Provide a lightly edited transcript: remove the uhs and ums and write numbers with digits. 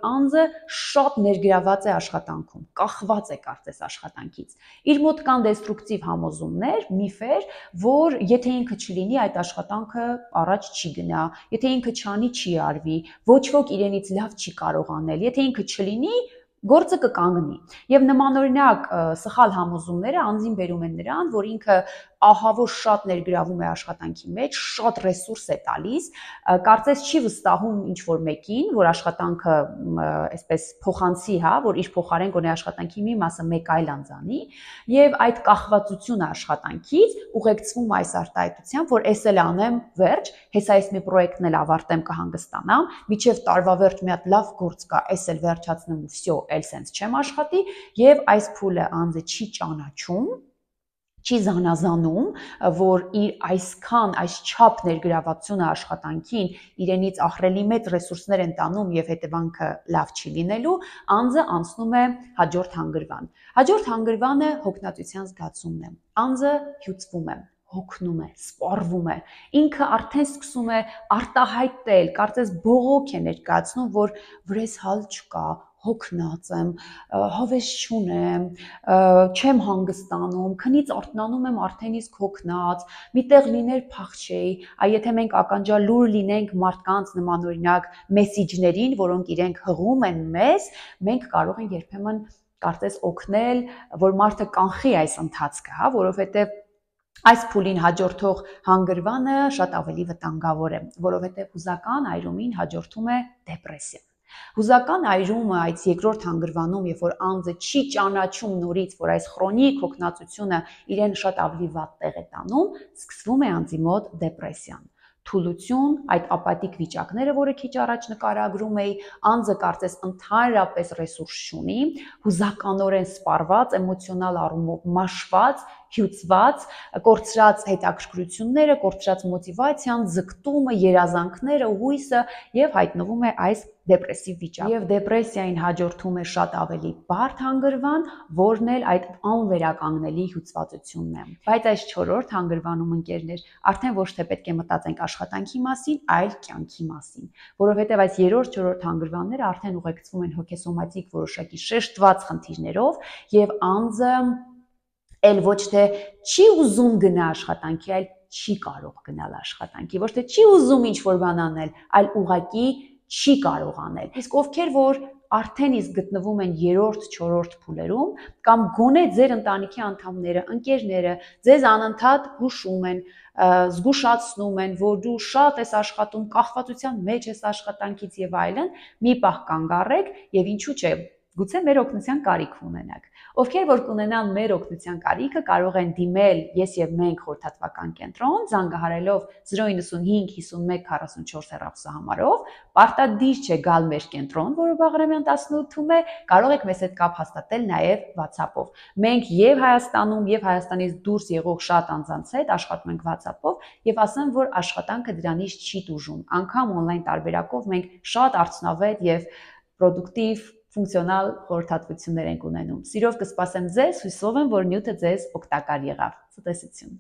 Անձը շատ ներգրաված է աշխատանքում, կախված է կարծես աշխատանքից։ Իր մոտ կան դեստրուկտիվ համոզումներ, միֆեր, որ եթե ինքը չլինի, այդ աշխատանքը առաջ չի գնա, եթե ինքը չանի, չի արվի, ոչ ոք իրենից լավ չի կարող անել, եթե ինքը չլինի, գործը կկանգնի։ Եվ նմանօրինակ սխալ համոզումները անձին բերում են նրան, որ ինքը ահավոր շատ ներգրավում է աշխատանքի մեջ, շատ ռեսուրս է տալիս, կարծես չի վստահում ինչ-որ մեկին, որ աշխատանքը այսպես փոխանցի, հա, որ իր փոխարեն գոնե աշխատանքի մի մասը մեկ այլ անձանի, եւ այդ կախվածությունը աշխատանքից ուղեկցվում այս արտահայտությամբ, որ էս էլ անեմ, վերջ, հեսա այս մի պրոյեկտն էլ ավարտեմ կհանգստանամ, միջև տարվա վերջ մի հատ լավ գործ կա, էս էլ վերջացնեմ ու վсё, էլ սենց չեմ աշխատի, եւ այս փուլը անձը չի ճանաչում, չի զանազանում, որ իր այսքան, այսչափ ներգրավվածությունը աշխատանքին իրենից ահռելի մեծ ռեսուրսներ են տանում եւ հետևանքը լավ չի լինելու, անձը անցնում է հաջորդ հանգրվան։ Հաջորդ հանգրվանը հոգնածության զգացումն է։ Անձը հյուծվում է, հոգնում է, սպառվում է։ Ինքը արդեն սկսում է արտահայտել, կարծես բողոք է ներկայացնում, որ վրես հալ չկա, հոգնած եմ, հավես չունեմ, չեմ հանգստանում, քնից արթնանում եմ արդեն իսկ հոգնած, միտեղ լիներ փախչեի, եթե մենք ականջալուր լինենք մարդկանց նմանօրինակ մեսիջներին, որոնք իրենք հղում են մեզ, մենք կարող ենք երբեմն կարծես օգնել, որ մարդը կանխի այս ընթացքը, հա, որովհետև այս փուլին հաջորդող հանգրվանը շատ ավելի վտանգավոր է, որովհետև հուզական այրումին հաջորդում է դեպրեսիա։ Հուզական այրումը այդ երկրորդ հանգրվանում, երբ որ անձը չի ճանաչում նորից, որ այս քրոնիկ հոգնածությունը իրեն շատ ավելի վատ տեղ է տանում, սկսվում է անձի մոտ դեպրեսիան։ Թուլություն, այդ ապատիկ վիճակները, որը քիչ առաջ նկարագրում էի, անձը կարծես ընդհանրապես ռեսուրս չունի, հուզականորեն սպառված, էմոցիոնալ առումով մաշված, հյուծված, կորցրած հետաքրքրությունները, կորցրած մոտիվացիան, ձգտումը, երազանքները, հույսը եւ հայտնվում է այս դեպրեսիվ վիճակում։ Եվ դեպրեսիային հաջորդում է շատ ավելի բարդ հանգրվան, որն էլ այդ անվերականգնելի հյուծվածությունն է։ Բայց այս 4-րդ հանգրվանում, ընկերներ, արդեն ոչ թե պետք է մտածենք աշխատանքի մասին, այլ կյանքի մասին, որովհետև այս 3-րդ, 4-րդ հանգրվանները արդեն ուղեկցվում են հոգեսոմատիկ որոշակի շեշտված խնդիրներով եւ անձը էլ ոչ թե չի ուզում գնա աշխատանքի, այլ չի կարող գնալ աշխատանքի, ոչ թե չի ուզում ինչ-որ բան անել, այլ ուղղակի չի կարող անել։ Իսկ ովքեր որ արդեն իսկ գտնվում են 3-րդ, 4-րդ փուլերում, կամ գոնե ձեր ընտանիքի անդամները, ընկերները ձեզ անընդհատ հուշում են, զգուշացնում են, որ դու շատ ես աշխատում, կախվածության մեջ ես աշխատանքից եւ այլն, մի պահ կանգ առեք եւ ինչու՞ չէ, գուցե մեր օգնության կարիք ունենաք։ Ովքեր որ կունենան մեր օգնության կարիքը, կարող են դիմել Ես եւ մենք խորհրդատվական կենտրոն, զանգահարելով 095 51 44 հեռախոսահամարով, պարտադիր չէ գալ մեր կենտրոն, որը Բաղրամյան 18-ում է, կարող եք մեզ հետ կապ հաստատել նաեւ WhatsApp-ով։ Մենք եւ Հայաստանում եւ Հայաստանից դուրս եղող շատ անձանց հետ աշխատում ենք WhatsApp-ով եւ ասեմ, որ աշխատանքը դրանից չի տուժում։ Անգամ on-line տարբերակով մենք շատ արդյունավետ եւ պրոդուկտիվ ֆունկցիոնալ խորհրդատվություններ ենք ունենում։ Սիրով կսպասեմ ձեզ, հույսով եմ, որ նյութը ձեզ օգտակար եղավ։ Ցտեսություն։